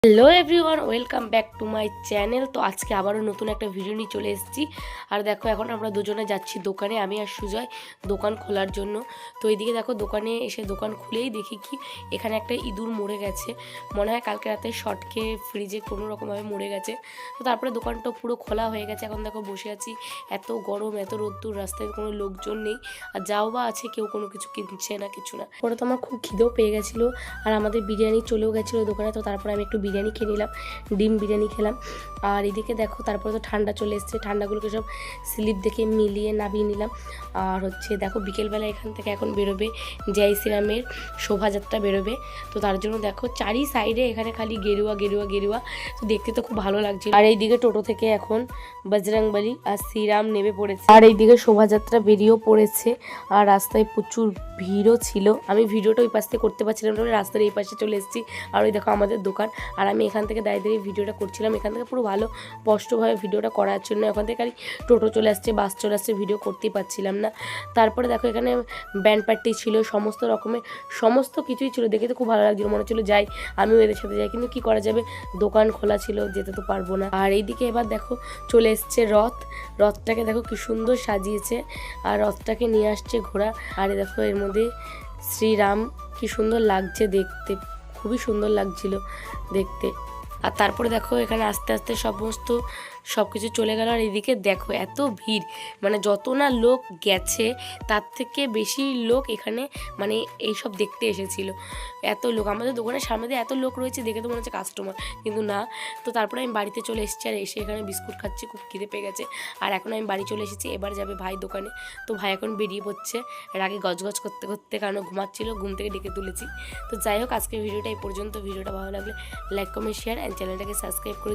Hello everyone, welcome back to my channel. তো আজকে আবারও নতুন একটা ভিডিও নিয়ে চলে এসেছি। আর দেখো এখন আমরা দুজনে যাচ্ছি দোকানে, আমি আর সুজয় দোকান খোলার জন্য। তো এইদিকে দেখো দোকানে এসে দোকান খুলেই দেখি কি এখানে একটা ইঁদুর মরে গেছে। মনে হয় কালকে রাতে শর্ট খেয়ে ফ্রিজে কোনো রকমভাবে মরে গেছে। তো তারপরে দোকানটা পুরো খোলা হয়ে গেছে। এখন দেখো বসে আছি, এত গরম এত রোদ্দুর, রাস্তায় কোনো লোকজন নেই, আর যাও বা আছে কেউ কোনো কিছু কিনছে না, কিছু না। পরে তো আমার খুব খিদেও পেয়ে গেছিলো, আর আমাদের বিরিয়ানি চলেও গেছিলো দোকানে। তো তারপরে আমি একটু বিরিয়ানি খেয়ে নিলাম, ডিম বিরিয়ানি খেলাম। আর এদিকে দেখো তারপরে তো ঠান্ডা চলে এসছে, ঠান্ডাগুলোকে সব স্লিপ দেখে মিলিয়ে নামিয়ে নিলাম। আর দেখো বিকেলবেলা এখান থেকে এখন বেরোবে জয় শ্রীরামের শোভাযাত্রা বেরোবে। তো তার জন্য দেখো চারি সাইডে এখানে খালি গেরুয়া গেরুয়া গেরুয়া, তো দেখতে তো খুব ভালো লাগছিল। আর এইদিকে টোটো থেকে এখন বজরংবলী আর শ্রীরাম নেমে পড়েছে, আর এইদিকে শোভাযাত্রা বেরিয়েও পড়েছে। আর রাস্তায় প্রচুর ভিড়ও ছিল। আমি ভিডিওটা ওই পাশ থেকে করতে পারছিলাম না, রাস্তার এই পাশে চলে এসেছি। আর ওই দেখো আমাদের দোকান, আর আমি এখান থেকে দাঁড়িয়ে দাঁড়িয়ে ভিডিওটা করছিলাম। এখান থেকে পুরো ভালো স্পষ্টভাবে ভিডিওটা করার জন্য ওখান থেকে খালি টোটো চলে আসছে, বাস চলে আসছে, ভিডিও করতেই পারছিলাম না। তারপরে দেখো এখানে ব্যান্ড পার্টি ছিল, সমস্ত রকমের সমস্ত কিছুই ছিল। দেখে তো খুব ভালো লাগছিল, মনে হচ্ছিল যাই, আমিও এদের সাথে যাই, কিন্তু কি করা যাবে, দোকান খোলা ছিল, যেতে তো পারবো না। আর এইদিকে এবার দেখো চলে এসছে রথটাকে দেখো কি সুন্দর সাজিয়েছে, আর রথটাকে নিয়ে আসছে ঘোড়া। আর দেখো এর মধ্যে শ্রীরাম, কি সুন্দর লাগছে দেখতে, খুবই সুন্দর লাগছিল দেখতে। আর তারপরে দেখো এখানে আস্তে আস্তে সব কিছু চলে গেল। আর এদিকে দেখো এত ভিড়, মানে যত না লোক গেছে তার থেকে বেশি লোক এখানে মানে এইসব দেখতে এসেছিল। এত লোক আমাদের দোকানের সামনে দিয়ে এত লোক রয়েছে, দেখে তো মনে হচ্ছে কাস্টমার, কিন্তু না। তো তারপরে আমি বাড়িতে চলে এসেছি, আর এসে এখানে বিস্কুট খাচ্ছি, খুব খিদে পেয়ে গেছে। আর এখন আমি বাড়ি চলে এসেছি, এবার যাবে ভাই দোকানে। তো ভাই এখন বেরিয়ে পড়ছে, এর আগে গজগজ করতে করতে, কারণ ঘুমাচ্ছিল, ঘুম থেকে ডেকে তুলেছি। তো যাই হোক, আজকের ভিডিওটা এই পর্যন্ত। ভিডিওটা ভালো লাগলে লাইক কমেন্ট শেয়ার অ্যান্ড চ্যানেলটাকে সাবস্ক্রাইব করে